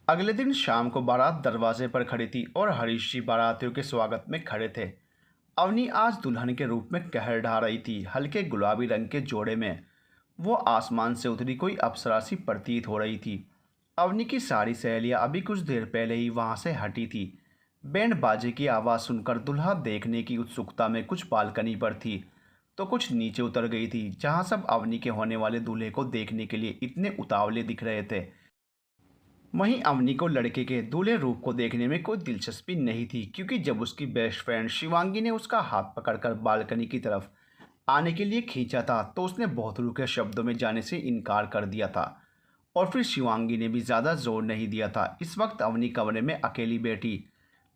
अगले दिन शाम को बारात दरवाजे पर खड़ी थी और हरीश जी बारातियों के स्वागत में खड़े थे। अवनी आज दुल्हन के रूप में कहर ढा रही थी। हल्के गुलाबी रंग के जोड़े में वो आसमान से उतरी कोई अप्सरा सी प्रतीत हो रही थी। अवनी की सारी सहेलियां अभी कुछ देर पहले ही वहां से हटी थी। बैंड बाजे की आवाज़ सुनकर दुल्हा देखने की उत्सुकता में कुछ बालकनी पर थी तो कुछ नीचे उतर गई थी, जहां सब अवनी के होने वाले दूल्हे को देखने के लिए इतने उतावले दिख रहे थे। वहीं अवनी को लड़के के दूल्हे रूप को देखने में कोई दिलचस्पी नहीं थी, क्योंकि जब उसकी बेस्ट फ्रेंड शिवांगी ने उसका हाथ पकड़कर बालकनी की तरफ आने के लिए खींचा था तो उसने बहुत रूखे शब्दों में जाने से इनकार कर दिया था। और फिर शिवांगी ने भी ज़्यादा जोर नहीं दिया था। इस वक्त अवनी कमरे में अकेली बैठी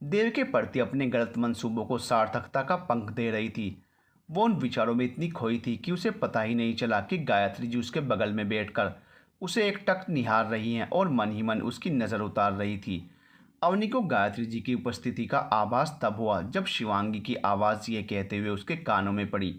देव के प्रति अपने गलत मंसूबों को सार्थकता का पंख दे रही थी। वो उन विचारों में इतनी खोई थी कि उसे पता ही नहीं चला कि गायत्री जी उसके बगल में बैठकर उसे एकटक निहार रही हैं और मन ही मन उसकी नज़र उतार रही थी। अवनी को गायत्री जी की उपस्थिति का आभास तब हुआ जब शिवांगी की आवाज़ ये कहते हुए उसके कानों में पड़ी,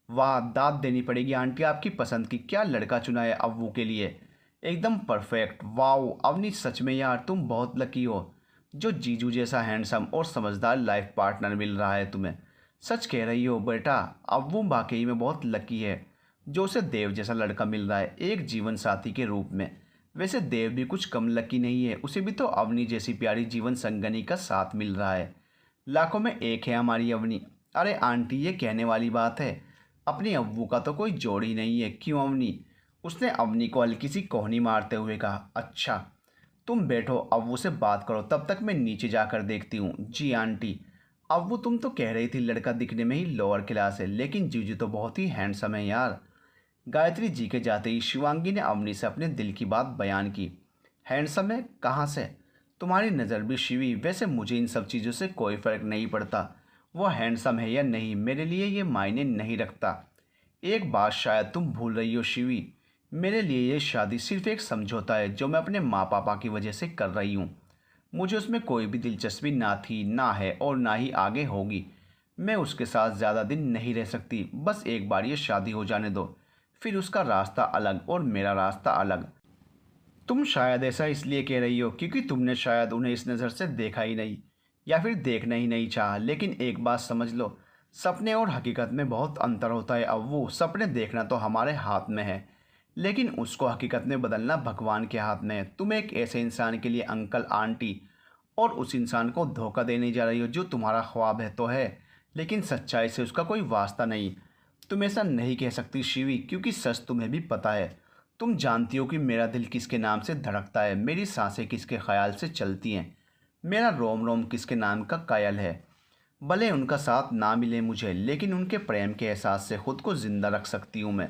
वाह, दाद देनी पड़ेगी आंटी, आपकी पसंद की क्या लड़का चुना है अव्वू के लिए। एकदम परफेक्ट। वाओ अवनी, सच में यार तुम बहुत लकी हो जो जीजू जैसा हैंडसम और समझदार लाइफ पार्टनर मिल रहा है तुम्हें। सच कह रही हो बेटा, अव्वू वाकई में बहुत लकी है जो उसे देव जैसा लड़का मिल रहा है एक जीवन साथी के रूप में। वैसे देव भी कुछ कम लकी नहीं है, उसे भी तो अवनी जैसी प्यारी जीवन संगनी का साथ मिल रहा है। लाखों में एक है हमारी अवनी। अरे आंटी, ये कहने वाली बात है, अपनी अव्वू का तो कोई जोड़ ही नहीं है। क्यों अवनी? उसने अवनी को हल्की सी कोहनी मारते हुए कहा। अच्छा, तुम बैठो, अव्वू से बात करो, तब तक मैं नीचे जाकर देखती हूँ। जी आंटी। अव्वू, तुम तो कह रही थी लड़का दिखने में ही लोअर क्लास है, लेकिन जीजू तो बहुत ही हैंडसम है यार। गायत्री जी के जाते ही शिवांगी ने अवनी से अपने दिल की बात बयान की। हैंडसम है? कहाँ से? तुम्हारी नज़र भी शिवी। वैसे मुझे इन सब चीज़ों से कोई फ़र्क नहीं पड़ता, वो हैंडसम है या नहीं, मेरे लिए ये मायने नहीं रखता। एक बात शायद तुम भूल रही हो शिवी, मेरे लिए ये शादी सिर्फ एक समझौता है जो मैं अपने माँ पापा की वजह से कर रही हूँ। मुझे उसमें कोई भी दिलचस्पी ना थी, ना है और ना ही आगे होगी। मैं उसके साथ ज़्यादा दिन नहीं रह सकती। बस एक बार ये शादी हो जाने दो, फिर उसका रास्ता अलग और मेरा रास्ता अलग। तुम शायद ऐसा इसलिए कह रही हो क्योंकि तुमने शायद उन्हें इस नज़र से देखा ही नहीं, या फिर देखना ही नहीं चाहा। लेकिन एक बात समझ लो, सपने और हकीकत में बहुत अंतर होता है अव्वू। सपने देखना तो हमारे हाथ में है, लेकिन उसको हकीकत में बदलना भगवान के हाथ में है। तुम एक ऐसे इंसान के लिए अंकल आंटी और उस इंसान को धोखा देने जा रही हो जो तुम्हारा ख्वाब है तो है, लेकिन सच्चाई से उसका कोई वास्ता नहीं। तुम ऐसा नहीं कह सकती शिवी, क्योंकि सच तुम्हें भी पता है। तुम जानती हो कि मेरा दिल किसके नाम से धड़कता है, मेरी सांसें किसके ख्याल से चलती हैं, मेरा रोम रोम किसके नाम का कायल है। भले उनका साथ ना मिले मुझे, लेकिन उनके प्रेम के एहसास से खुद को ज़िंदा रख सकती हूँ मैं।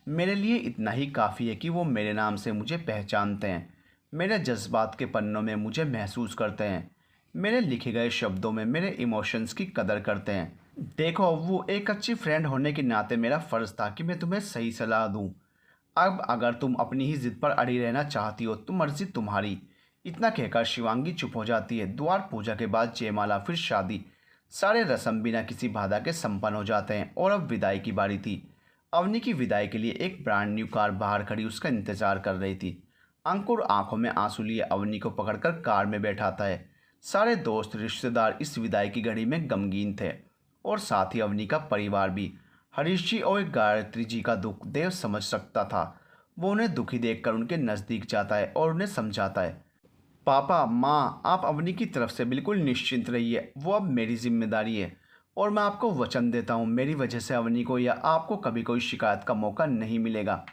मेरे लिए इतना ही काफ़ी है कि वो मेरे नाम से मुझे पहचानते हैं, मेरे जज्बात के पन्नों में मुझे महसूस करते हैं, मेरे लिखे गए शब्दों में मेरे इमोशंस की कदर करते हैं। देखो, वो एक अच्छी फ्रेंड होने के नाते मेरा फ़र्ज़ था कि मैं तुम्हें सही सलाह दूँ। अब अगर तुम अपनी ही ज़िद पर अड़ी रहना चाहती हो तो मर्ज़ी तुम्हारी। इतना कहकर शिवांगी चुप हो जाती है। द्वार पूजा के बाद जयमाला, फिर शादी, सारे रस्म बिना किसी बाधा के संपन्न हो जाते हैं और अब विदाई की बारी थी। अवनी की विदाई के लिए एक ब्रांड न्यू कार बाहर खड़ी उसका इंतजार कर रही थी। अंकुर आंखों में आंसू लिए अवनी को पकड़कर कार में बैठाता है। सारे दोस्त रिश्तेदार इस विदाई की घड़ी में गमगीन थे, और साथ ही अवनी का परिवार भी। हरीश जी और गायत्री जी का दुख देव समझ सकता था। वो उन्हें दुखी देखकर उनके नज़दीक जाता है और उन्हें समझाता है, पापा माँ, आप अवनी की तरफ से बिल्कुल निश्चिंत रहिए, वो अब मेरी जिम्मेदारी है। और मैं आपको वचन देता हूँ, मेरी वजह से अवनी को या आपको कभी कोई शिकायत का मौका नहीं मिलेगा।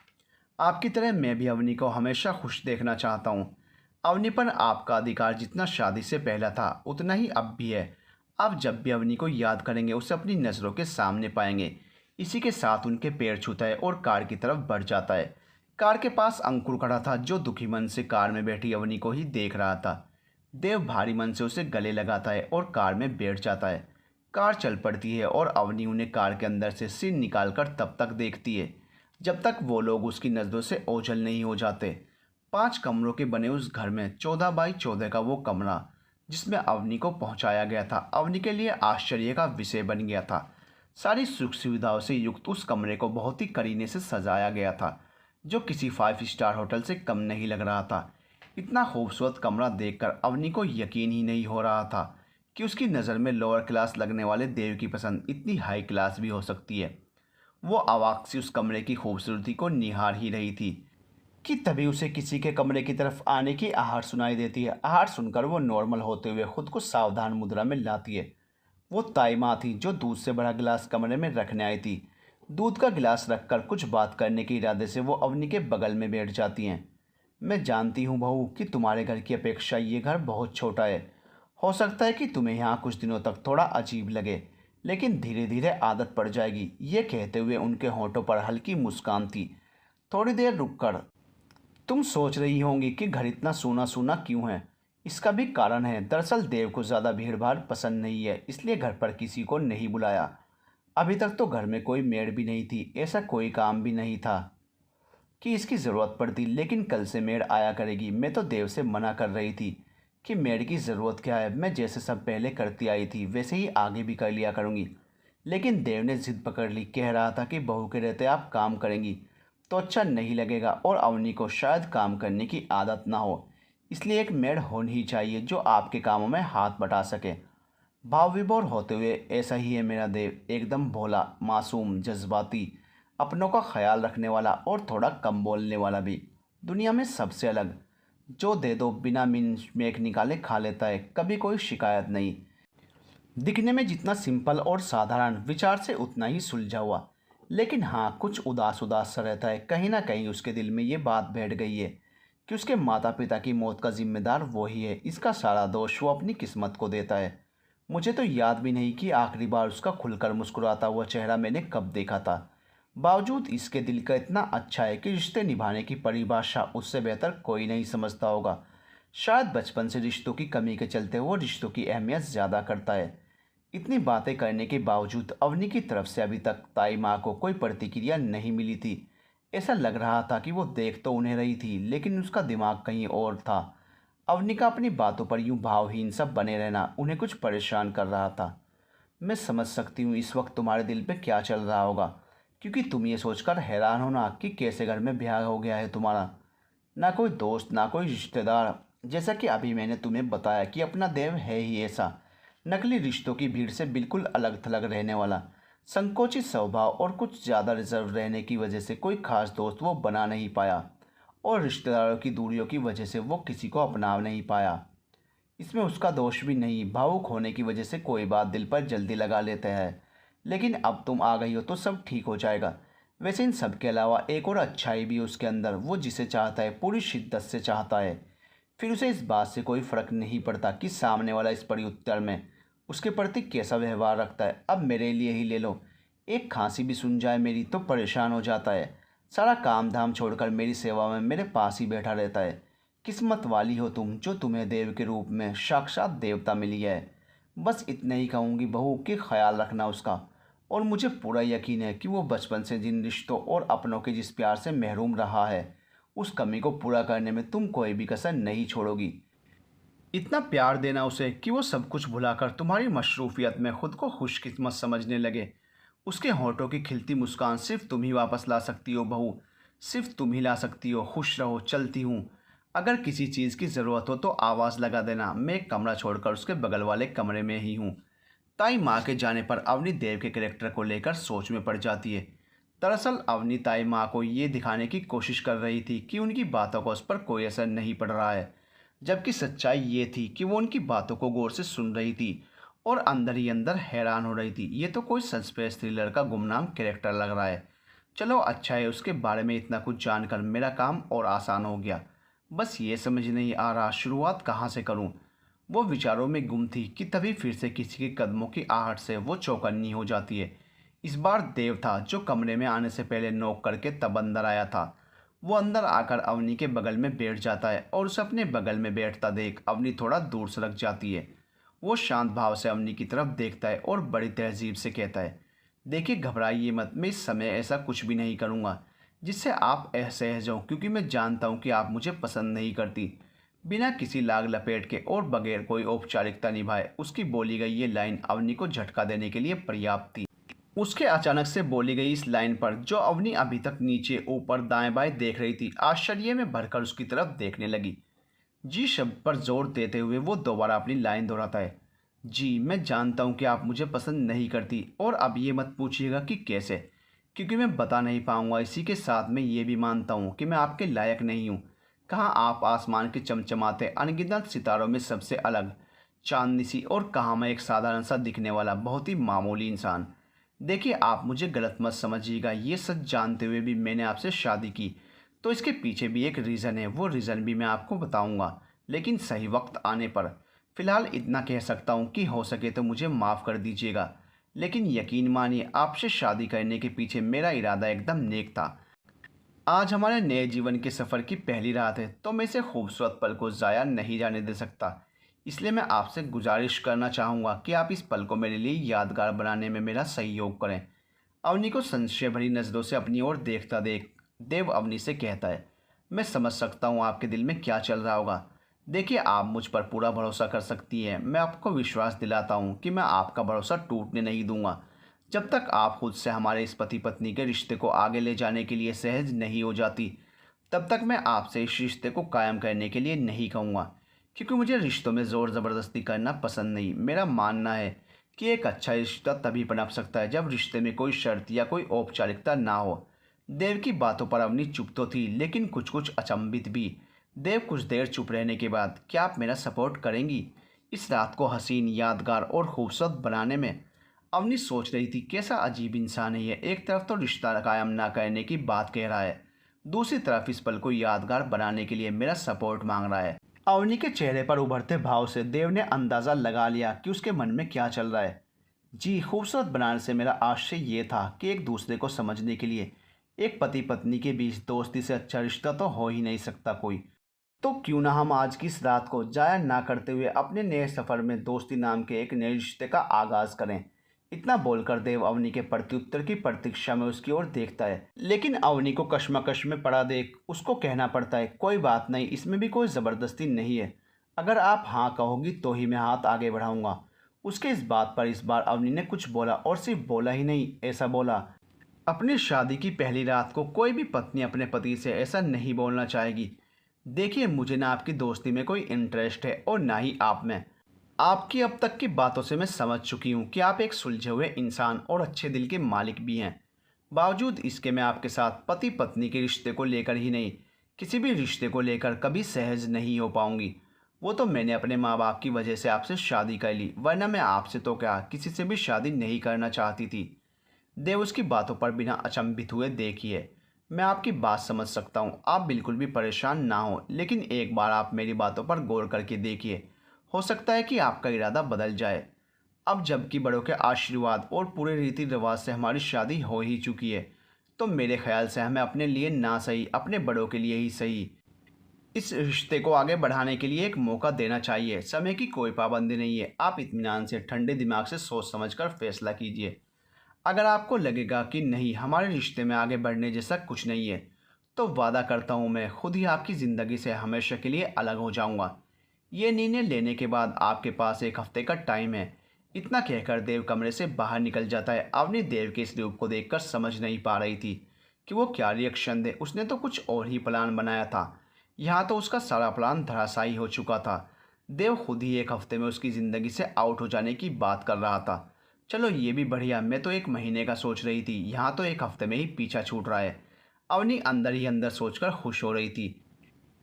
आपकी तरह मैं भी अवनी को हमेशा खुश देखना चाहता हूँ। अवनी पर आपका अधिकार जितना शादी से पहला था उतना ही अब भी है। आप जब भी अवनी को याद करेंगे उसे अपनी नज़रों के सामने पाएंगे। इसी के साथ उनके पैर छूता है और कार की तरफ बढ़ जाता है। कार के पास अंकुर खड़ा था जो दुखी मन से कार में बैठी अवनी को ही देख रहा था। देव भारी मन से उसे गले लगाता है और कार में बैठ जाता है। कार चल पड़ती है और अवनी उन्हें कार के अंदर से सिर निकालकर तब तक देखती है जब तक वो लोग उसकी नज़रों से ओझल नहीं हो जाते। 5 कमरों के बने उस घर में 14 बाई 14 का वो कमरा जिसमें अवनी को पहुंचाया गया था, अवनी के लिए आश्चर्य का विषय बन गया था। सारी सुख सुविधाओं से युक्त उस कमरे को बहुत ही करीने से सजाया गया था, जो किसी 5 स्टार होटल से कम नहीं लग रहा था। इतना खूबसूरत कमरा देखकर अवनी को यकीन ही नहीं हो रहा था कि उसकी नज़र में लोअर क्लास लगने वाले देव की पसंद इतनी हाई क्लास भी हो सकती है। वो अवाक सी उस कमरे की खूबसूरती को निहार ही रही थी कि तभी उसे किसी के कमरे की तरफ आने की आहट सुनाई देती है। आहट सुनकर वो नॉर्मल होते हुए खुद को सावधान मुद्रा में लाती है। वो ताई माँ थी जो दूध से भरा गिलास कमरे में रखने आई थी। दूध का गिलास रखकर कुछ बात करने के इरादे से वो अवनी के बगल में बैठ जाती हैं। मैं जानती हूँ बहू कि तुम्हारे घर की अपेक्षा ये घर बहुत छोटा है। हो सकता है कि तुम्हें यहाँ कुछ दिनों तक थोड़ा अजीब लगे, लेकिन धीरे धीरे आदत पड़ जाएगी। ये कहते हुए उनके होंठों पर हल्की मुस्कान थी। थोड़ी देर रुककर तुम सोच रही होंगी कि घर इतना सूना सूना क्यों है। इसका भी कारण है। दरअसल देव को ज़्यादा भीड़ भाड़ पसंद नहीं है, इसलिए घर पर किसी को नहीं बुलाया। अभी तक तो घर में कोई मेड भी नहीं थी, ऐसा कोई काम भी नहीं था कि इसकी ज़रूरत पड़ती, लेकिन कल से मेड आया करेगी। मैं तो देव से मना कर रही थी कि मेड की ज़रूरत क्या है, मैं जैसे सब पहले करती आई थी वैसे ही आगे भी कर लिया करूँगी। लेकिन देव ने जिद पकड़ ली, कह रहा था कि बहू के रहते आप काम करेंगी तो अच्छा नहीं लगेगा और अवनी को शायद काम करने की आदत ना हो, इसलिए एक मेड होनी ही चाहिए जो आपके कामों में हाथ बटा सके। भाव विभोर होते हुए, ऐसा ही है मेरा देव, एकदम भोला, मासूम, जज्बाती, अपनों का ख्याल रखने वाला और थोड़ा कम बोलने वाला भी। दुनिया में सबसे अलग, जो दे दो बिना मिन मेक निकाले खा लेता है, कभी कोई शिकायत नहीं। दिखने में जितना सिंपल और साधारण, विचार से उतना ही सुलझा हुआ। लेकिन हाँ, कुछ उदास उदास सा रहता है। कहीं ना कहीं उसके दिल में ये बात बैठ गई है कि उसके माता पिता की मौत का जिम्मेदार वो ही है। इसका सारा दोष वो अपनी किस्मत को देता है। मुझे तो याद भी नहीं कि आखिरी बार उसका खुलकर मुस्कुराता हुआ चेहरा मैंने कब देखा था। बावजूद इसके दिल का इतना अच्छा है कि रिश्ते निभाने की परिभाषा उससे बेहतर कोई नहीं समझता होगा। शायद बचपन से रिश्तों की कमी के चलते वो रिश्तों की अहमियत ज़्यादा करता है। इतनी बातें करने के बावजूद अवनी की तरफ से अभी तक ताई माँ को कोई प्रतिक्रिया नहीं मिली थी। ऐसा लग रहा था कि वो देख तो उन्हें रही थी, लेकिन उसका दिमाग कहीं और था। अवनी का अपनी बातों पर यूं भावहीन सब बने रहना उन्हें कुछ परेशान कर रहा था। मैं समझ सकती हूँ इस वक्त तुम्हारे दिल पे क्या चल रहा होगा, क्योंकि तुम ये सोचकर हैरान हो ना कि कैसे घर में ब्याह हो गया है तुम्हारा। ना कोई दोस्त, ना कोई रिश्तेदार। जैसा कि अभी मैंने तुम्हें बताया कि अपना देव है ही ऐसा, नकली रिश्तों की भीड़ से बिल्कुल अलग थलग रहने वाला, संकोचित स्वभाव और कुछ ज़्यादा रिजर्व रहने की वजह से कोई खास दोस्त वो बना नहीं पाया और रिश्तेदारों की दूरियों की वजह से वो किसी को अपना नहीं पाया। इसमें उसका दोष भी नहीं, भावुक होने की वजह से कोई बात दिल पर जल्दी लगा लेते हैं। लेकिन अब तुम आ गई हो तो सब ठीक हो जाएगा। वैसे इन सब के अलावा एक और अच्छाई भी है उसके अंदर, वो जिसे चाहता है पूरी शिद्दत से चाहता है। फिर उसे इस बात से कोई फ़र्क नहीं पड़ता कि सामने वाला इस प्रत्युत्तर में उसके प्रति कैसा व्यवहार रखता है। अब मेरे लिए ही ले लो, एक खांसी भी सुन जाए मेरी तो परेशान हो जाता है। सारा काम धाम छोड़कर मेरी सेवा में मेरे पास ही बैठा रहता है। किस्मत वाली हो तुम जो तुम्हें देव के रूप में साक्षात देवता मिली है। बस इतना ही कहूँगी बहू कि ख्याल रखना उसका। और मुझे पूरा यकीन है कि वो बचपन से जिन रिश्तों और अपनों के जिस प्यार से महरूम रहा है, उस कमी को पूरा करने में तुम कोई भी कसर नहीं छोड़ोगी। इतना प्यार देना उसे कि वो सब कुछ भुलाकर तुम्हारी मशरूफियत में खुद को खुशकिस्मत समझने लगे। उसके होंठों की खिलती मुस्कान सिर्फ तुम ही वापस ला सकती हो बहू, सिर्फ तुम ही ला सकती हो। खुश रहो, चलती हूँ। अगर किसी चीज़ की ज़रूरत हो तो आवाज़ लगा देना, मैं एक कमरा छोड़कर उसके बगल वाले कमरे में ही हूँ। ताई माँ के जाने पर अवनी देव के कैरेक्टर को लेकर सोच में पड़ जाती है। दरअसल अवनी ताई माँ को ये दिखाने की कोशिश कर रही थी कि उनकी बातों का उस पर कोई असर नहीं पड़ रहा है, जबकि सच्चाई ये थी कि वो उनकी बातों को गौर से सुन रही थी और अंदर ही अंदर हैरान हो रही थी। ये तो कोई सस्पेंस थ्रिलर का गुमनाम कैरेक्टर लग रहा है। चलो अच्छा है, उसके बारे में इतना कुछ जानकर मेरा काम और आसान हो गया। बस ये समझ नहीं आ रहा शुरुआत कहाँ से करूँ। वो विचारों में गुम थी कि तभी फिर से किसी के कदमों की आहट से वो चौकन्नी हो जाती है। इस बार देव था जो कमरे में आने से पहले नॉक करके तब अंदर आया था। वो अंदर आकर अवनी के बगल में बैठ जाता है और उसे अपने बगल में बैठता देख अवनी थोड़ा दूर सरक जाती है। वो शांत भाव से अवनी की तरफ देखता है और बड़ी तहजीब से कहता है, देखिए घबराइए मत, मैं इस समय ऐसा कुछ भी नहीं करूँगा जिससे आप असहज हों, क्योंकि मैं जानता हूँ कि आप मुझे पसंद नहीं करती। बिना किसी लाग लपेट के और बगैर कोई औपचारिकता निभाए उसकी बोली गई ये लाइन अवनी को झटका देने के लिए पर्याप्त थी। उसके अचानक से बोली गई इस लाइन पर जो अवनी अभी तक नीचे ऊपर दाएं बाएं देख रही थी, आश्चर्य में भरकर उसकी तरफ देखने लगी। जी शब्द पर जोर देते हुए वो दोबारा अपनी लाइन दोहराता है। जी, मैं जानता हूँ कि आप मुझे पसंद नहीं करती और अब ये मत पूछिएगा कि कैसे, क्योंकि मैं बता नहीं पाऊँगा। इसी के साथ मैं ये भी मानता हूँ कि मैं आपके लायक नहीं हूँ। कहाँ आप आसमान के चमचमाते अनगिनत सितारों में सबसे अलग चांदनी सी, और कहाँ मैं एक साधारण सा दिखने वाला बहुत ही मामूली इंसान। देखिए, आप मुझे गलत मत समझिएगा। ये सच जानते हुए भी मैंने आपसे शादी की, तो इसके पीछे भी एक रीज़न है। वो रीज़न भी मैं आपको बताऊंगा, लेकिन सही वक्त आने पर। फ़िलहाल इतना कह सकता हूँ कि हो सके तो मुझे माफ़ कर दीजिएगा, लेकिन यकीन मानिए, आपसे शादी करने के पीछे मेरा इरादा एकदम नेक था। आज हमारे नए जीवन के सफ़र की पहली रात है, तो मैं इसे खूबसूरत पल को ज़ाया नहीं जाने दे सकता। इसलिए मैं आपसे गुजारिश करना चाहूँगा कि आप इस पल को मेरे लिए यादगार बनाने में मेरा सहयोग करें। अवनी को संशय भरी नज़रों से अपनी ओर देखता देख देव अवनी से कहता है, मैं समझ सकता हूँ आपके दिल में क्या चल रहा होगा। देखिए, आप मुझ पर पूरा भरोसा कर सकती हैं। मैं आपको विश्वास दिलाता हूँ कि मैं आपका भरोसा टूटने नहीं दूंगा। जब तक आप खुद से हमारे इस पति पत्नी के रिश्ते को आगे ले जाने के लिए सहज नहीं हो जाती, तब तक मैं आपसे इस रिश्ते को कायम करने के लिए नहीं कहूँगा, क्योंकि मुझे रिश्तों में ज़ोर ज़बरदस्ती करना पसंद नहीं। मेरा मानना है कि एक अच्छा रिश्ता तभी पनप सकता है जब रिश्ते में कोई शर्त या कोई औपचारिकता ना हो। देव की बातों पर अवनी चुप तो थी, लेकिन कुछ कुछ अचंभित भी। देव कुछ देर चुप रहने के बाद, क्या आप मेरा सपोर्ट करेंगी इस रात को हसीन, यादगार और खूबसूरत बनाने में? अवनी सोच रही थी, कैसा अजीब इंसान है ये। एक तरफ तो रिश्ता कायम ना करने की बात कह रहा है, दूसरी तरफ इस पल को यादगार बनाने के लिए मेरा सपोर्ट मांग रहा है। अवनी के चेहरे पर उभरते भाव से देव ने अंदाज़ा लगा लिया कि उसके मन में क्या चल रहा है। जी, खूबसूरत बनाने से मेरा आशय ये था कि एक दूसरे को समझने के लिए एक पति पत्नी के बीच दोस्ती से अच्छा रिश्ता तो हो ही नहीं सकता कोई। तो क्यों ना हम आज की इस रात को जाया ना करते हुए अपने नए सफ़र में दोस्ती नाम के एक नए रिश्ते का आगाज़ करें। इतना बोलकर देव अवनी के प्रत्युत्तर की प्रतीक्षा में उसकी ओर देखता है, लेकिन अवनी को कश्मकश में पड़ा देख उसको कहना पड़ता है, कोई बात नहीं, इसमें भी कोई ज़बरदस्ती नहीं है। अगर आप हाँ कहोगी तो ही मैं हाथ आगे बढ़ाऊंगा। उसके इस बात पर इस बार अवनी ने कुछ बोला, और सिर्फ बोला ही नहीं, ऐसा बोला, अपनी शादी की पहली रात को कोई भी पत्नी अपने पति से ऐसा नहीं बोलना चाहेगी। देखिए, मुझे ना आपकी दोस्ती में कोई इंटरेस्ट है और ना ही आप में। आपकी अब तक की बातों से मैं समझ चुकी हूँ कि आप एक सुलझे हुए इंसान और अच्छे दिल के मालिक भी हैं। बावजूद इसके मैं आपके साथ पति पत्नी के रिश्ते को लेकर ही नहीं, किसी भी रिश्ते को लेकर कभी सहज नहीं हो पाऊंगी। वो तो मैंने अपने माँ बाप की वजह से आपसे शादी कर ली, वरना मैं आपसे तो क्या, किसी से भी शादी नहीं करना चाहती थी। देव उसकी बातों पर बिना अचंभित हुए देखिए, मैं आपकी बात समझ सकता हूँ, आप बिल्कुल भी परेशान ना हो, लेकिन एक बार आप मेरी बातों पर गौर करके देखिए। हो सकता है कि आपका इरादा बदल जाए। अब जबकि बड़ों के आशीर्वाद और पूरे रीति रिवाज से हमारी शादी हो ही चुकी है, तो मेरे ख्याल से हमें अपने लिए ना सही, अपने बड़ों के लिए ही सही, इस रिश्ते को आगे बढ़ाने के लिए एक मौका देना चाहिए। समय की कोई पाबंदी नहीं है। आप इत्मीनान से ठंडे दिमाग से सोच समझकर फैसला कीजिए। अगर आपको लगेगा कि नहीं, हमारे रिश्ते में आगे बढ़ने जैसा कुछ नहीं है, तो वादा करता हूँ मैं खुद ही आपकी ज़िंदगी से हमेशा के लिए अलग हो जाऊँगा। ये निर्णय लेने के बाद आपके पास एक हफ्ते का टाइम है। इतना कहकर देव कमरे से बाहर निकल जाता है। अवनी देव के इस रूप को देखकर समझ नहीं पा रही थी कि वो क्या रिएक्शन दे। उसने तो कुछ और ही प्लान बनाया था, यहाँ तो उसका सारा प्लान धराशायी हो चुका था। देव खुद ही एक हफ्ते में उसकी ज़िंदगी से आउट हो जाने की बात कर रहा था। चलो ये भी बढ़िया, मैं तो एक महीने का सोच रही थी, यहाँ तो एक हफ्ते में ही पीछा छूट रहा है। अवनी अंदर ही अंदर सोचकर खुश हो रही थी।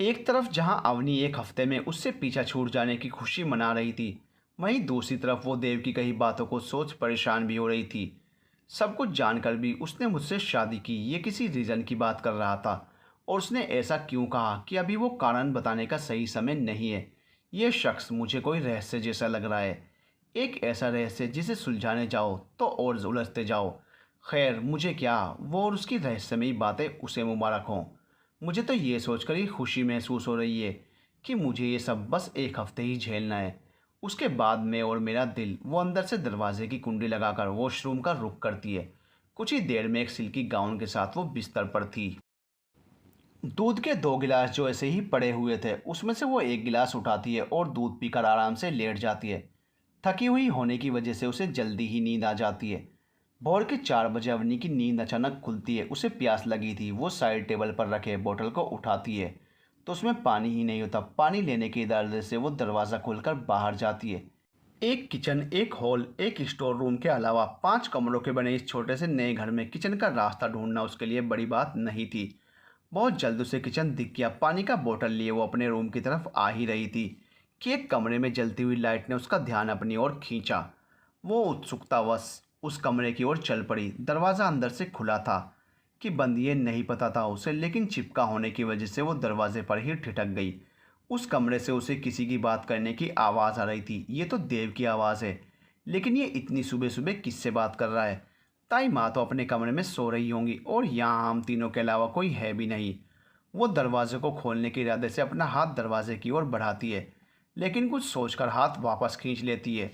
एक तरफ जहां अवनी एक हफ्ते में उससे पीछा छूट जाने की खुशी मना रही थी, वहीं दूसरी तरफ वो देव की कही बातों को सोच परेशान भी हो रही थी। सब कुछ जानकर भी उसने मुझसे शादी की, ये किसी रीज़न की बात कर रहा था, और उसने ऐसा क्यों कहा कि अभी वो कारण बताने का सही समय नहीं है। ये शख्स मुझे कोई रहस्य जैसा लग रहा है, एक ऐसा रहस्य जिसे सुलझाने जाओ तो और उलझते जाओ। खैर, मुझे क्या, वो और उसकी रहस्यमयी बातें उसे मुबारक हों। मुझे तो ये सोचकर ही खुशी महसूस हो रही है कि मुझे ये सब बस एक हफ्ते ही झेलना है। उसके बाद मैं और मेरा दिल, वो अंदर से दरवाजे की कुंडी लगाकर वॉशरूम का रुख करती है। कुछ ही देर में एक सिल्की गाउन के साथ वो बिस्तर पर थी। दूध के 2 गिलास जो ऐसे ही पड़े हुए थे, उसमें से वो एक गिलास उठाती है और दूध पीकर आराम से लेट जाती है। थकी हुई होने की वजह से उसे जल्दी ही नींद आ जाती है। भोर के 4 बजे अवनी की नींद अचानक खुलती है। उसे प्यास लगी थी। वो साइड टेबल पर रखे बोतल को उठाती है, तो उसमें पानी ही नहीं होता। पानी लेने के इरादे से वो दरवाज़ा खोलकर बाहर जाती है। एक किचन, एक हॉल, एक स्टोर रूम के अलावा 5 कमरों के बने इस छोटे से नए घर में किचन का रास्ता ढूंढना उसके लिए बड़ी बात नहीं थी। बहुत जल्द उसे किचन दिख गया। पानी का बोतल लिए वो अपने रूम की तरफ आ ही रही थी कि एक कमरे में जलती हुई लाइट ने उसका ध्यान अपनी ओर खींचा। वो उत्सुकतावश उस कमरे की ओर चल पड़ी। दरवाज़ा अंदर से खुला था कि बंद ये नहीं पता था उसे, लेकिन चिपका होने की वजह से वो दरवाजे पर ही ठिठक गई। उस कमरे से उसे किसी की बात करने की आवाज़ आ रही थी। ये तो देव की आवाज़ है, लेकिन ये इतनी सुबह सुबह किससे बात कर रहा है? ताई माँ तो अपने कमरे में सो रही होंगी और यहाँ हम तीनों के अलावा कोई है भी नहीं। वो दरवाजे को खोलने के इरादे से अपना हाथ दरवाजे की ओर बढ़ाती है, लेकिन कुछ सोचकर हाथ वापस खींच लेती है।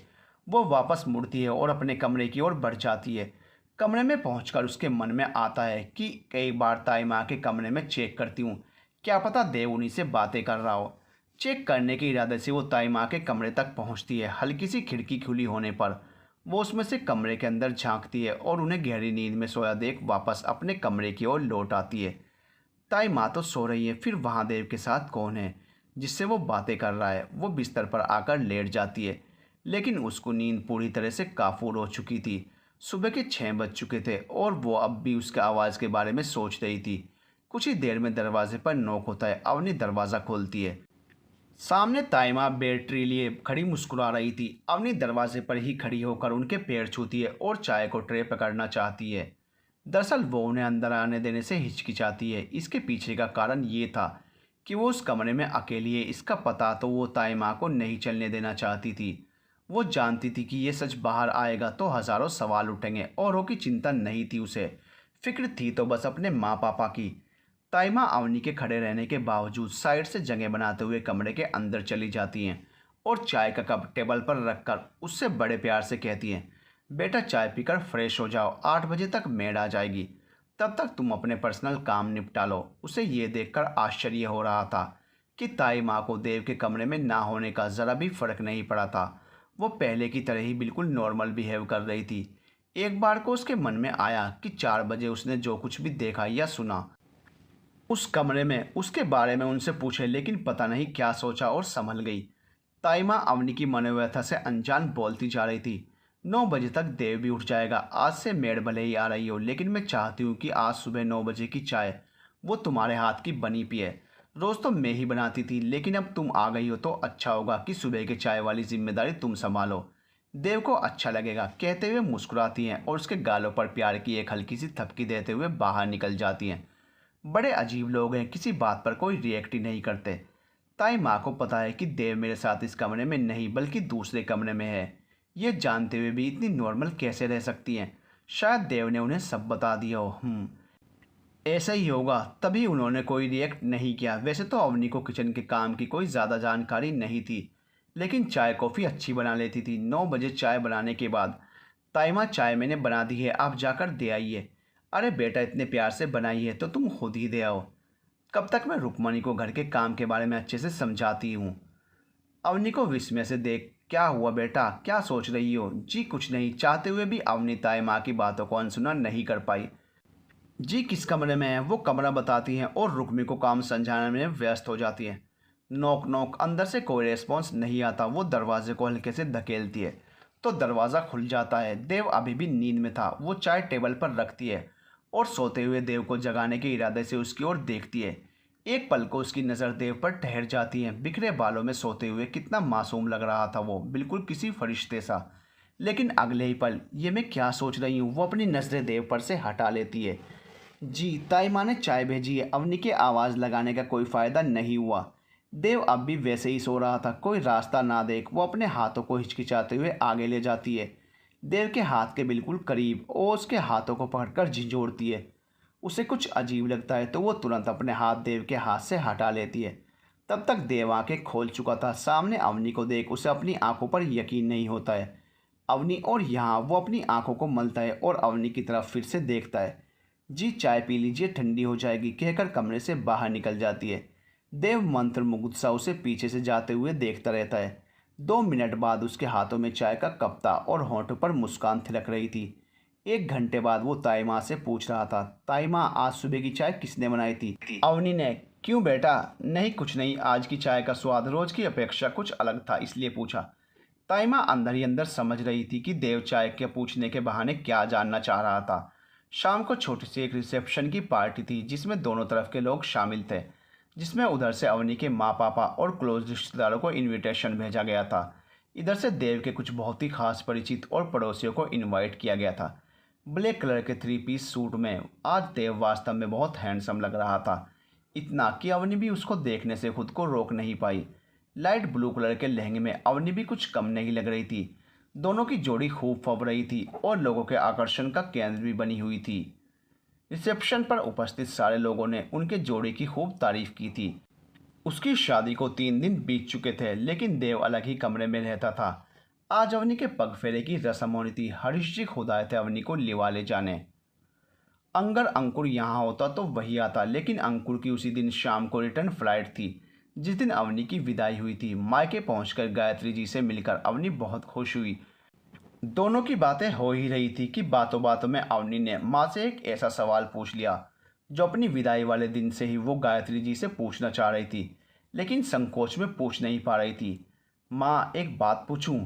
वो वापस मुड़ती है और अपने कमरे की ओर बढ़ जाती है। कमरे में पहुंचकर उसके मन में आता है कि कई बार ताई माँ के कमरे में चेक करती हूँ, क्या पता देव उन्हीं से बातें कर रहा हो। चेक करने के इरादे से वो ताई माँ के कमरे तक पहुँचती है। हल्की सी खिड़की खुली होने पर वो उसमें से कमरे के अंदर झांकती है और उन्हें गहरी नींद में सोया देख वापस अपने कमरे की ओर लौट आती है। ताई माँ तो सो रही है, फिर वहाँ देव के साथ कौन है जिससे वो बातें कर रहा है? वो बिस्तर पर आकर लेट जाती है, लेकिन उसको नींद पूरी तरह से काफूर हो चुकी थी। सुबह के 6 बज चुके थे और वो अब भी उसके आवाज़ के बारे में सोच रही थी। कुछ ही देर में दरवाजे पर नॉक होता है। अवनी दरवाज़ा खोलती है। सामने ताई माँ बैटरी लिए खड़ी मुस्कुरा रही थी। अवनी दरवाजे पर ही खड़ी होकर उनके पैर छूती है और चाय को ट्रे पकड़ना चाहती है। दरअसल वो उन्हें अंदर आने देने से हिचकिचाती है। इसके पीछे का कारण ये था कि वो उस कमरे में अकेली है। इसका पता तो वो ताई माँ को नहीं चलने देना चाहती थी। वो जानती थी कि ये सच बाहर आएगा तो हज़ारों सवाल उठेंगे। औरों की चिंता नहीं थी उसे, फिक्र थी तो बस अपने माँ पापा की। ताई माँ अवनी के खड़े रहने के बावजूद साइड से जगह बनाते हुए कमरे के अंदर चली जाती हैं और चाय का कप टेबल पर रखकर उससे बड़े प्यार से कहती हैं, बेटा चाय पीकर फ्रेश हो जाओ, 8 बजे तक मेड आ जाएगी, तब तक तुम अपने पर्सनल काम निपटा लो। उसे ये देखकर आश्चर्य हो रहा था कि ताई माँ को देव के कमरे में ना होने का ज़रा भी फर्क नहीं पड़ा था। वो पहले की तरह ही बिल्कुल नॉर्मल बिहेव कर रही थी। एक बार को उसके मन में आया कि 4 बजे उसने जो कुछ भी देखा या सुना उस कमरे में उसके बारे में उनसे पूछे, लेकिन पता नहीं क्या सोचा और संभल गई। ताई माँ अवनी की मनोव्यथा से अनजान बोलती जा रही थी, 9 बजे तक देव भी उठ जाएगा। आज से मेड भले ही आ रही हो, लेकिन मैं चाहती हूँ कि आज सुबह 9 बजे की चाय वो तुम्हारे हाथ की बनी पिए। रोज़ तो मैं ही बनाती थी, लेकिन अब तुम आ गई हो तो अच्छा होगा कि सुबह की चाय वाली जिम्मेदारी तुम संभालो। देव को अच्छा लगेगा, कहते हुए मुस्कुराती हैं और उसके गालों पर प्यार की एक हल्की सी थपकी देते हुए बाहर निकल जाती हैं। बड़े अजीब लोग हैं, किसी बात पर कोई रिएक्ट ही नहीं करते। ताई माँ को पता है कि देव मेरे साथ इस कमरे में नहीं बल्कि दूसरे कमरे में है। ये जानते हुए भी इतनी नॉर्मल कैसे रह सकती हैं? शायद देव ने उन्हें सब बता दिया हो। ऐसा ही होगा, तभी उन्होंने कोई रिएक्ट नहीं किया। वैसे तो अवनी को किचन के काम की कोई ज़्यादा जानकारी नहीं थी, लेकिन चाय कॉफ़ी अच्छी बना लेती थी। 9 बजे चाय बनाने के बाद, ताई माँ चाय मैंने बना दी है, आप जाकर दे आइए। अरे बेटा, इतने प्यार से बनाई है तो तुम खुद ही दे आओ। कब तक मैं रुक्मणी को घर के काम के बारे में अच्छे से समझाती हूँ। अवनी को विस्मय से देख, क्या हुआ बेटा, क्या सोच रही हो? जी कुछ नहीं। चाहते हुए भी अवनी ताई माँ की बातों को अनसुना नहीं कर पाई। जी किस कमरे में है? वो कमरा बताती हैं और रुक्मी को काम समझाने में व्यस्त हो जाती है। Knock knock. अंदर से कोई रिस्पॉन्स नहीं आता। वो दरवाजे को हल्के से धकेलती है तो दरवाज़ा खुल जाता है। देव अभी भी नींद में था। वो चाय टेबल पर रखती है और सोते हुए देव को जगाने के इरादे से उसकी ओर देखती है। एक पल को उसकी नज़र देव पर ठहर जाती है। बिखरे बालों में सोते हुए कितना मासूम लग रहा था वो, बिल्कुल किसी फरिश्ते सा। लेकिन अगले ही पल, ये मैं क्या सोच रही हूँ, वो अपनी नज़रें देव पर से हटा लेती है। जी ताई माँ ने चाय भेजी है। अवनी के आवाज़ लगाने का कोई फ़ायदा नहीं हुआ। देव अब भी वैसे ही सो रहा था। कोई रास्ता ना देख वो अपने हाथों को हिचकिचाते हुए आगे ले जाती है, देव के हाथ के बिल्कुल करीब, और उसके हाथों को पकड़कर झिझोड़ती है। उसे कुछ अजीब लगता है तो वो तुरंत अपने हाथ देव के हाथ से हटा लेती है। तब तक देव आंखें खोल चुका था। सामने अवनी को देख उसे अपनी आंखों पर यकीन नहीं होता है। अवनी, और यहाँ वो अपनी आंखों को मलता है और अवनी की तरफ फिर से देखता है। जी चाय पी लीजिए, ठंडी हो जाएगी, कहकर कमरे से बाहर निकल जाती है। देव मंत्रमुग्ध सा उसे पीछे से जाते हुए देखता रहता है। 2 मिनट बाद उसके हाथों में चाय का कप था और होंठों पर मुस्कान थिलक रही थी। 1 घंटे बाद वो ताई माँ से पूछ रहा था, ताई माँ आज सुबह की चाय किसने बनाई थी? अवनी ने, क्यों बेटा? नहीं, कुछ नहीं। आज की चाय का स्वाद रोज की अपेक्षा कुछ अलग था, इसलिए पूछा। ताइमा अंदर ही अंदर समझ रही थी कि देव चाय के पूछने के बहाने क्या जानना चाह रहा था। शाम को छोटी सी एक रिसेप्शन की पार्टी थी जिसमें दोनों तरफ के लोग शामिल थे। जिसमें उधर से अवनी के माँ पापा और क्लोज रिश्तेदारों को इनविटेशन भेजा गया था। इधर से देव के कुछ बहुत ही खास परिचित और पड़ोसियों को इनवाइट किया गया था। ब्लैक कलर के 3 पीस सूट में आज देव वास्तव में बहुत हैंडसम लग रहा था। इतना कि अवनी भी उसको देखने से खुद को रोक नहीं पाई। लाइट ब्लू कलर के लहंगे में अवनी भी कुछ कम नहीं लग रही थी। दोनों की जोड़ी खूब फब रही थी और लोगों के आकर्षण का केंद्र भी बनी हुई थी। रिसेप्शन पर उपस्थित सारे लोगों ने उनके जोड़ी की खूब तारीफ की थी। उसकी शादी को 3 दिन बीत चुके थे, लेकिन देव अलग ही कमरे में रहता था। आज अवनी के पग फेरे की रस्म होनी थी। हरीश जी खुद आए थे अवनी को लिवा ले जाने। अगर अंकुर यहाँ होता तो वही आता, लेकिन अंकुर की उसी दिन शाम को रिटर्न फ्लाइट थी। जिस दिन अवनी की विदाई हुई थी, मायके पहुंचकर गायत्री जी से मिलकर अवनी बहुत खुश हुई। दोनों की बातें हो ही रही थी कि बातों बातों में अवनी ने माँ से एक ऐसा सवाल पूछ लिया जो अपनी विदाई वाले दिन से ही वो गायत्री जी से पूछना चाह रही थी, लेकिन संकोच में पूछ नहीं पा रही थी। माँ, एक बात पूछूं?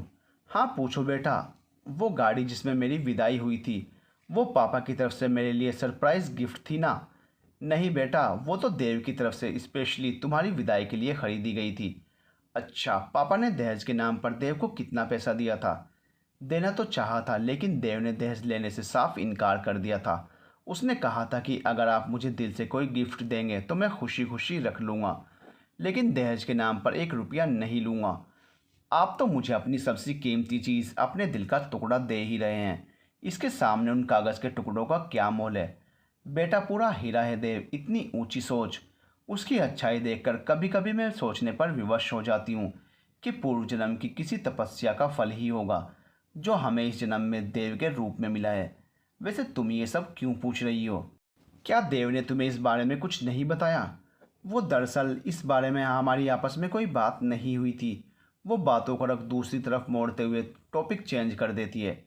हाँ पूछो बेटा। वो गाड़ी जिसमें मेरी विदाई हुई थी, वो पापा की तरफ से मेरे लिए सरप्राइज गिफ्ट थी ना? नहीं बेटा, वो तो देव की तरफ से स्पेशली तुम्हारी विदाई के लिए खरीदी गई थी। अच्छा, पापा ने दहेज के नाम पर देव को कितना पैसा दिया था? देना तो चाहा था, लेकिन देव ने दहेज लेने से साफ इनकार कर दिया था। उसने कहा था कि अगर आप मुझे दिल से कोई गिफ्ट देंगे तो मैं खुशी खुशी रख लूँगा, लेकिन दहेज के नाम पर 1 रुपया नहीं लूँगा। आप तो मुझे अपनी सबसे कीमती चीज़, अपने दिल का टुकड़ा दे ही रहे हैं। इसके सामने उन कागज़ के टुकड़ों का क्या मोल है? बेटा पूरा हीरा है देव, इतनी ऊंची सोच। उसकी अच्छाई देखकर कभी कभी मैं सोचने पर विवश हो जाती हूँ कि पूर्व जन्म की किसी तपस्या का फल ही होगा जो हमें इस जन्म में देव के रूप में मिला है। वैसे तुम ये सब क्यों पूछ रही हो? क्या देव ने तुम्हें इस बारे में कुछ नहीं बताया? वो दरअसल इस बारे में हमारी आपस में कोई बात नहीं हुई थी। वो बातों को रख दूसरी तरफ मोड़ते हुए टॉपिक चेंज कर देती है।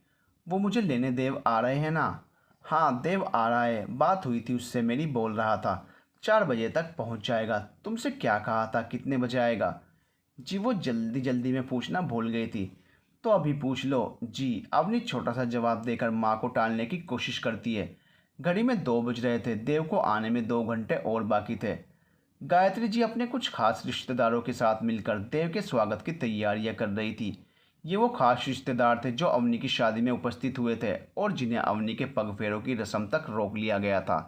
वो मुझे लेने देव आ रहे हैं ना? हाँ देव आ रहा है, बात हुई थी उससे मेरी, बोल रहा था 4 बजे तक पहुंच जाएगा। तुमसे क्या कहा था, कितने बजे आएगा? जी वो जल्दी जल्दी में पूछना भूल गई थी। तो अभी पूछ लो जी। अवनी छोटा सा जवाब देकर माँ को टालने की कोशिश करती है। घड़ी में 2 बज रहे थे। देव को आने में 2 घंटे और बाकी थे। गायत्री जी अपने कुछ खास रिश्तेदारों के साथ मिलकर देव के स्वागत की तैयारियां कर रही थी। ये वो खास रिश्तेदार थे जो अवनी की शादी में उपस्थित हुए थे और जिन्हें अवनी के पग फेरों की रस्म तक रोक लिया गया था।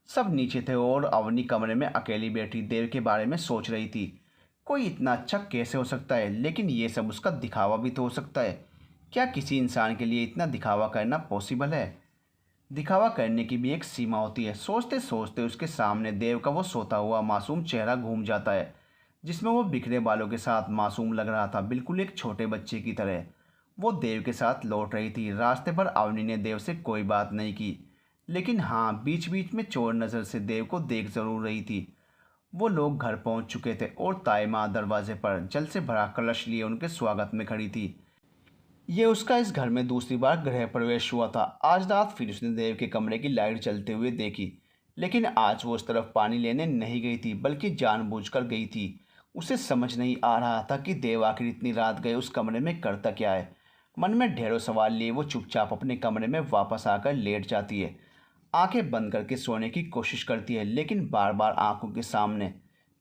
सब नीचे थे और अवनी कमरे में अकेली बैठी देव के बारे में सोच रही थी। कोई इतना अच्छा कैसे हो सकता है? लेकिन ये सब उसका दिखावा भी तो हो सकता है। क्या किसी इंसान के लिए इतना दिखावा करना पॉसिबल है? दिखावा करने की भी एक सीमा होती है। सोचते सोचते उसके सामने देव का वो सोता हुआ मासूम चेहरा घूम जाता है, जिसमें वो बिखरे बालों के साथ मासूम लग रहा था, बिल्कुल एक छोटे बच्चे की तरह। वो देव के साथ लौट रही थी। रास्ते पर अवनी ने देव से कोई बात नहीं की, लेकिन हाँ बीच बीच में चोर नज़र से देव को देख जरूर रही थी। वो लोग घर पहुंच चुके थे और ताई माँ दरवाजे पर जल से भरा कलश लिए उनके स्वागत में खड़ी थी। ये उसका इस घर में दूसरी बार गृह प्रवेश हुआ था। आज रात फिर उसने देव के कमरे की लाइट जलते हुए देखी, लेकिन आज वो उस तरफ पानी लेने नहीं गई थी, बल्कि जानबूझकर गई थी। उसे समझ नहीं आ रहा था कि देव आखिर इतनी रात गए उस कमरे में करता क्या है। मन में ढेरों सवाल लिए वो चुपचाप अपने कमरे में वापस आकर लेट जाती है। आंखें बंद करके सोने की कोशिश करती है, लेकिन बार बार आंखों के सामने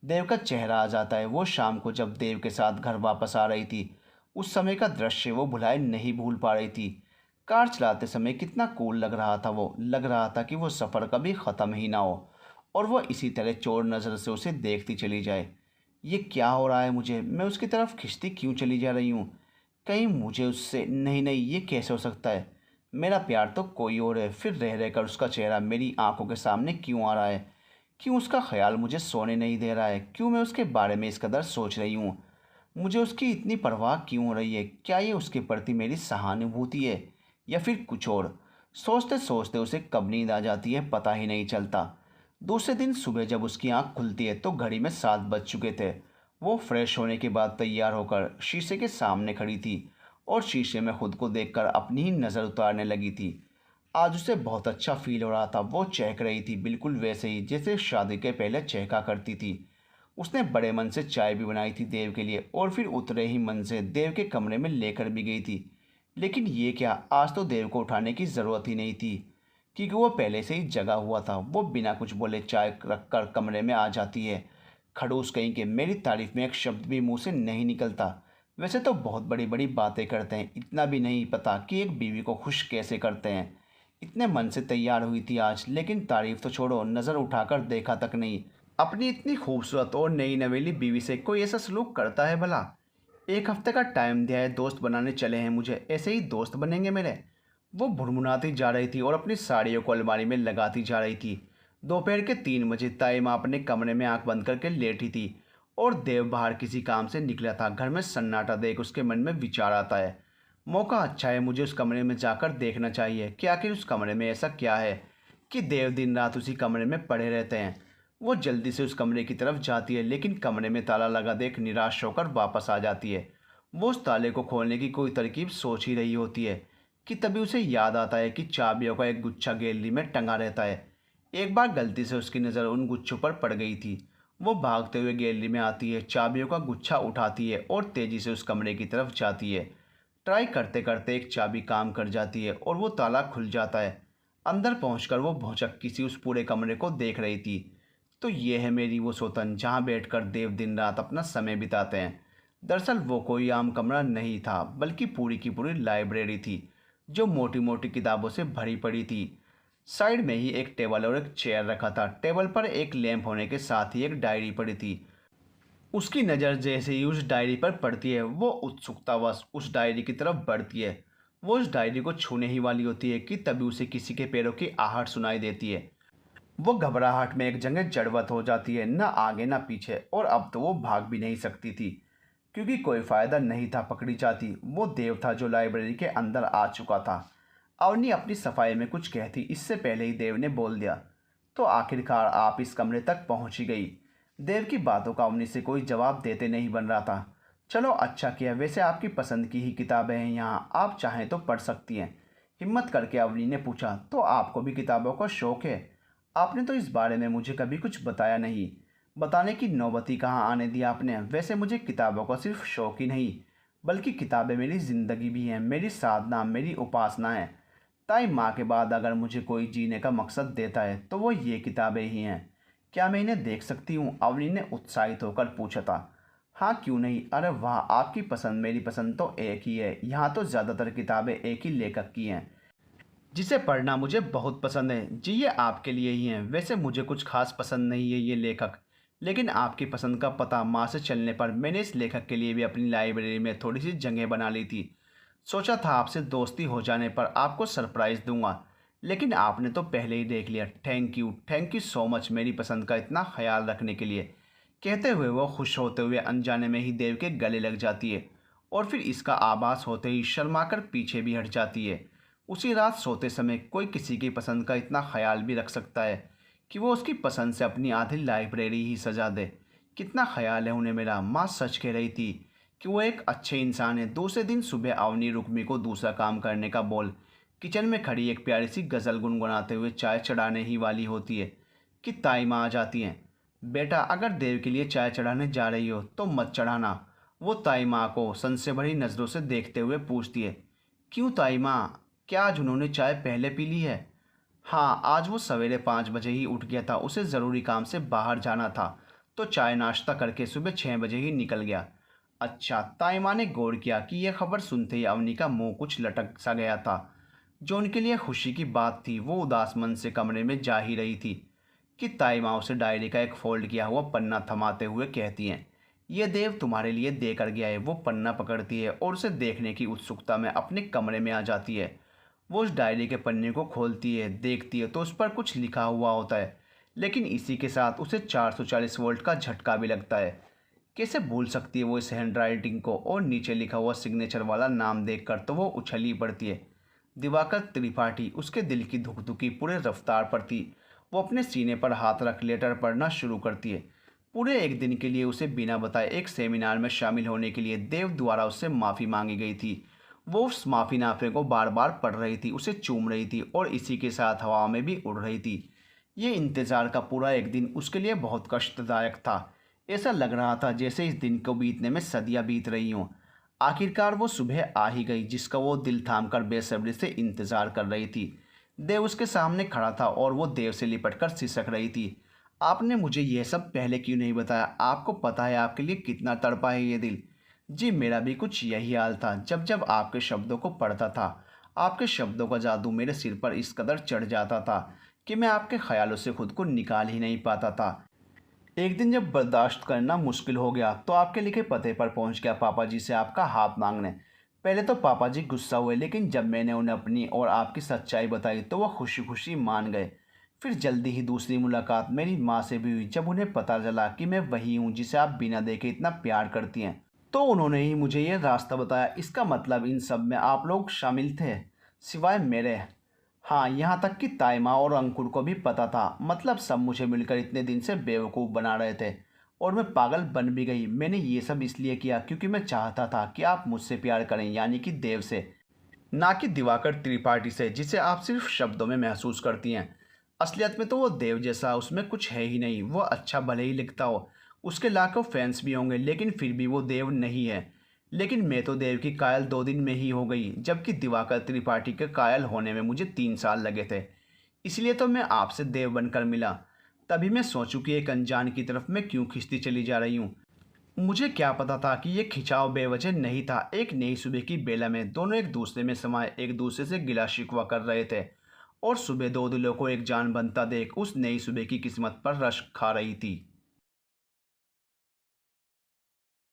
देव का चेहरा आ जाता है। वो शाम को जब देव के साथ घर वापस आ रही थी, उस समय का दृश्य वो भुलाए नहीं भूल पा रही थी। कार चलाते समय कितना कूल लग रहा था वो। लग रहा था कि वो सफ़र कभी ख़त्म ही ना हो और वो इसी तरह चोर नज़र से उसे देखती चली जाए। ये क्या हो रहा है मुझे? मैं उसकी तरफ खिंचती क्यों चली जा रही हूँ? कहीं मुझे उससे, नहीं नहीं, ये कैसे हो सकता है? मेरा प्यार तो कोई और है, फिर रह रहकर उसका चेहरा मेरी आंखों के सामने क्यों आ रहा है? क्यों उसका ख्याल मुझे सोने नहीं दे रहा है? क्यों मैं उसके बारे में इस कदर सोच रही हूँ? मुझे उसकी इतनी परवाह क्यों हो रही है? क्या ये उसके प्रति मेरी सहानुभूति है या फिर कुछ और? सोचते सोचते उसे कब नींद आ जाती है पता ही नहीं चलता। दूसरे दिन सुबह जब उसकी आंख खुलती है तो घड़ी में 7 बज चुके थे। वो फ्रेश होने के बाद तैयार होकर शीशे के सामने खड़ी थी और शीशे में खुद को देखकर अपनी ही नज़र उतारने लगी थी। आज उसे बहुत अच्छा फील हो रहा था। वो चहक रही थी, बिल्कुल वैसे ही जैसे शादी के पहले चहका करती थी। उसने बड़े मन से चाय भी बनाई थी देव के लिए और फिर उतरे ही मन से देव के कमरे में लेकर भी गई थी। लेकिन ये क्या, आज तो देव को उठाने की ज़रूरत ही नहीं थी, क्योंकि वो पहले से ही जगा हुआ था। वो बिना कुछ बोले चाय रखकर कमरे में आ जाती है। खड़ूस कहीं के, मेरी तारीफ में एक शब्द भी मुंह से नहीं निकलता। वैसे तो बहुत बड़ी बड़ी बातें करते हैं, इतना भी नहीं पता कि एक बीवी को खुश कैसे करते हैं। इतने मन से तैयार हुई थी आज, लेकिन तारीफ तो छोड़ो, नज़र उठाकर देखा तक नहीं। अपनी इतनी खूबसूरत और नई नवेली बीवी से कोई ऐसा सलूक करता है भला? एक हफ्ते का टाइम दिया है, दोस्त बनाने चले हैं मुझे, ऐसे ही दोस्त बनेंगे मेरे? वो भुनभुनाती जा रही थी और अपनी साड़ियों को अलमारी में लगाती जा रही थी। दोपहर के 3 बजे ताई माँ अपने कमरे में आंख बंद करके लेटी थी और देव बाहर किसी काम से निकला था। घर में सन्नाटा देख उसके मन में विचार आता है, मौका अच्छा है, मुझे उस कमरे में जाकर देखना चाहिए कि आखिर उस कमरे में ऐसा क्या है कि देव दिन रात उसी कमरे में पड़े रहते हैं। वो जल्दी से उस कमरे की तरफ जाती है, लेकिन कमरे में ताला लगा देख निराश होकर वापस आ जाती है। वो उस ताले को खोलने की कोई तरकीब सोच ही रही होती है कि तभी उसे याद आता है कि चाबियों का एक गुच्छा गैलरी में टंगा रहता है। एक बार गलती से उसकी नज़र उन गुच्छों पर पड़ गई थी। वो भागते हुए गैलरी में आती है, चाबियों का गुच्छा उठाती है और तेज़ी से उस कमरे की तरफ जाती है। ट्राई करते करते एक चाबी काम कर जाती है और वो ताला खुल जाता है। अंदर पहुंचकर वो भौचक्की सी उस पूरे कमरे को देख रही थी। तो ये है मेरी वो सोतन, जहाँ बैठकर देव दिन रात अपना समय बिताते हैं। दरअसल वो कोई आम कमरा नहीं था, बल्कि पूरी की पूरी लाइब्रेरी थी, जो मोटी मोटी किताबों से भरी पड़ी थी। साइड में ही एक टेबल और एक चेयर रखा था। टेबल पर एक लैंप होने के साथ ही एक डायरी पड़ी थी। उसकी नज़र जैसे ही उस डायरी पर पड़ती है, वो उत्सुकतावश उस डायरी की तरफ बढ़ती है। वो उस डायरी को छूने ही वाली होती है कि तभी उसे किसी के पैरों की आहट सुनाई देती है। वो घबराहट में एक जगह जड़वत हो जाती है, न आगे न पीछे, और अब तो वो भाग भी नहीं सकती थी, क्योंकि कोई फ़ायदा नहीं था पकड़ी जाती। वो देव था जो लाइब्रेरी के अंदर आ चुका था। अवनी अपनी सफाई में कुछ कहती इससे पहले ही देव ने बोल दिया, तो आखिरकार आप इस कमरे तक पहुंच ही गई। देव की बातों का अवनी से कोई जवाब देते नहीं बन रहा था। चलो अच्छा किया, वैसे आपकी पसंद की ही किताबें हैं यहाँ, आप चाहें तो पढ़ सकती हैं। हिम्मत करके अवनी ने पूछा, तो आपको भी किताबों का शौक़ है? आपने तो इस बारे में मुझे कभी कुछ बताया नहीं। बताने की नौबत ही कहाँ आने दी आपने। वैसे मुझे किताबों का सिर्फ शौक़ ही नहीं, बल्कि किताबें मेरी ज़िंदगी भी हैं, मेरी साधना, मेरी उपासना है। ताई माँ के बाद अगर मुझे कोई जीने का मकसद देता है तो वो ये किताबें ही हैं। क्या मैं इन्हें देख सकती हूँ? अवनी ने उत्साहित होकर पूछा था। हाँ क्यों नहीं, अरे वाह, आपकी पसंद मेरी पसंद तो एक ही है। यहाँ तो ज़्यादातर किताबें एक ही लेखक की हैं, जिसे पढ़ना मुझे बहुत पसंद है। जी ये आपके लिए ही हैं। वैसे मुझे कुछ खास पसंद नहीं है ये लेखक, लेकिन आपकी पसंद का पता माँ से चलने पर मैंने इस लेखक के लिए भी अपनी लाइब्रेरी में थोड़ी सी जगह बना ली थी। सोचा था आपसे दोस्ती हो जाने पर आपको सरप्राइज़ दूंगा, लेकिन आपने तो पहले ही देख लिया। थैंक यू सो मच मेरी पसंद का इतना ख्याल रखने के लिए। कहते हुए वो खुश होते हुए अनजाने में ही देव के गले लग जाती है और फिर इसका आभास होते ही शर्माकर पीछे भी हट जाती है। उसी रात सोते समय कोई किसी की पसंद का इतना ख्याल भी रख सकता है कि वो उसकी पसंद से अपनी आधी लाइब्रेरी ही सजा दे? कितना ख्याल है उन्हें मेरा। माँ सच कह रही थी कि वो एक अच्छे इंसान है। दूसरे दिन सुबह अवनी रुक्मी को दूसरा काम करने का बोल किचन में खड़ी एक प्यारी सी गज़ल गुनगुनाते हुए चाय चढ़ाने ही वाली होती है कि ताई माँ आ जाती हैं। बेटा अगर देव के लिए चाय चढ़ाने जा रही हो तो मत चढ़ाना। वो ताई माँ को संशय भरी नज़रों से देखते हुए पूछती है। क्यों ताई माँ, क्या आज उन्होंने चाय पहले पी ली है? हाँ, आज वो सवेरे 5 बजे ही उठ गया था, उसे ज़रूरी काम से बाहर जाना था, तो चाय नाश्ता करके सुबह 6 बजे ही निकल गया। अच्छा, ताई माँ ने गौर किया कि यह खबर सुनते ही अवनी का मुंह कुछ लटक सा गया था। जो उनके लिए खुशी की बात थी, वो उदास मन से कमरे में जा ही रही थी कि ताई माँ उसे डायरी का एक फोल्ड किया हुआ पन्ना थमाते हुए कहती हैं, ये देव तुम्हारे लिए दे कर गया है। वो पन्ना पकड़ती है और उसे देखने की उत्सुकता में अपने कमरे में आ जाती है। वो उस डायरी के पन्ने को खोलती है, देखती है तो उस पर कुछ लिखा हुआ होता है, लेकिन इसी के साथ उसे 440 वोल्ट का झटका भी लगता है। कैसे भूल सकती है वो इस हैंडराइटिंग को, और नीचे लिखा हुआ सिग्नेचर वाला नाम देखकर तो वो उछली पड़ती है। दिवाकर त्रिपाठी। उसके दिल की धुकधुकी पूरे रफ्तार पर थी। वो अपने सीने पर हाथ रख लेटर पढ़ना शुरू करती है। पूरे एक दिन के लिए उसे बिना बताए एक सेमिनार में शामिल होने के लिए देव द्वारा उससे माफ़ी मांगी गई थी। वो उस माफ़ीनामे को बार बार पढ़ रही थी, उसे चूम रही थी और इसी के साथ हवा में भी उड़ रही थी। ये इंतज़ार का पूरा एक दिन उसके लिए बहुत कष्टदायक था। ऐसा लग रहा था जैसे इस दिन को बीतने में सदियां बीत रही हों। आखिरकार वो सुबह आ ही गई जिसका वो दिल थामकर बेसब्री से इंतज़ार कर रही थी। देव उसके सामने खड़ा था और वो देव से लिपटकर सिसक रही थी। आपने मुझे यह सब पहले क्यों नहीं बताया? आपको पता है आपके लिए कितना तड़पा है ये दिल। जी मेरा भी कुछ यही हाल था। जब जब आपके शब्दों को पढ़ता था, आपके शब्दों का जादू मेरे सिर पर इस कदर चढ़ जाता था कि मैं आपके ख्यालों से खुद को निकाल ही नहीं पाता था। एक दिन जब बर्दाश्त करना मुश्किल हो गया तो आपके लिखे पते पर पहुंच गया पापा जी से आपका हाथ मांगने। पहले तो पापा जी गुस्सा हुए, लेकिन जब मैंने उन्हें अपनी और आपकी सच्चाई बताई तो वह खुशी खुशी मान गए। फिर जल्दी ही दूसरी मुलाकात मेरी माँ से भी हुई। जब उन्हें पता चला कि मैं वही हूँ जिसे आप बिना देखे इतना प्यार करती हैं, तो उन्होंने ही मुझे ये रास्ता बताया। इसका मतलब इन सब में आप लोग शामिल थे, सिवाय मेरे। हाँ, यहाँ तक कि ताइमा और अंकुर को भी पता था। मतलब सब मुझे मिलकर इतने दिन से बेवकूफ़ बना रहे थे और मैं पागल बन भी गई। मैंने ये सब इसलिए किया क्योंकि मैं चाहता था कि आप मुझसे प्यार करें, यानी कि देव से, ना कि दिवाकर त्रिपाठी से जिसे आप सिर्फ शब्दों में महसूस करती हैं। असलियत में तो वो देव जैसा उसमें कुछ है ही नहीं। वो अच्छा भले ही लिखता हो, उसके लाखों फैंस भी होंगे, लेकिन फिर भी वो देव नहीं है। लेकिन मैं तो देव की कायल 2 दिन में ही हो गई, जबकि दिवाकर त्रिपाठी के कायल होने में मुझे 3 साल लगे थे। इसलिए तो मैं आपसे देव बनकर मिला। तभी मैं सोचूं कि एक अनजान की तरफ मैं क्यों खिंचती चली जा रही हूँ। मुझे क्या पता था कि ये खिंचाव बेवजह नहीं था। एक नई सुबह की बेला में दोनों एक दूसरे में समाये एक दूसरे से गिला शिकवा कर रहे थे और सुबह दो दिलों को एक जान बनता देख उस नई सुबह की किस्मत पर रश्क खा रही थी।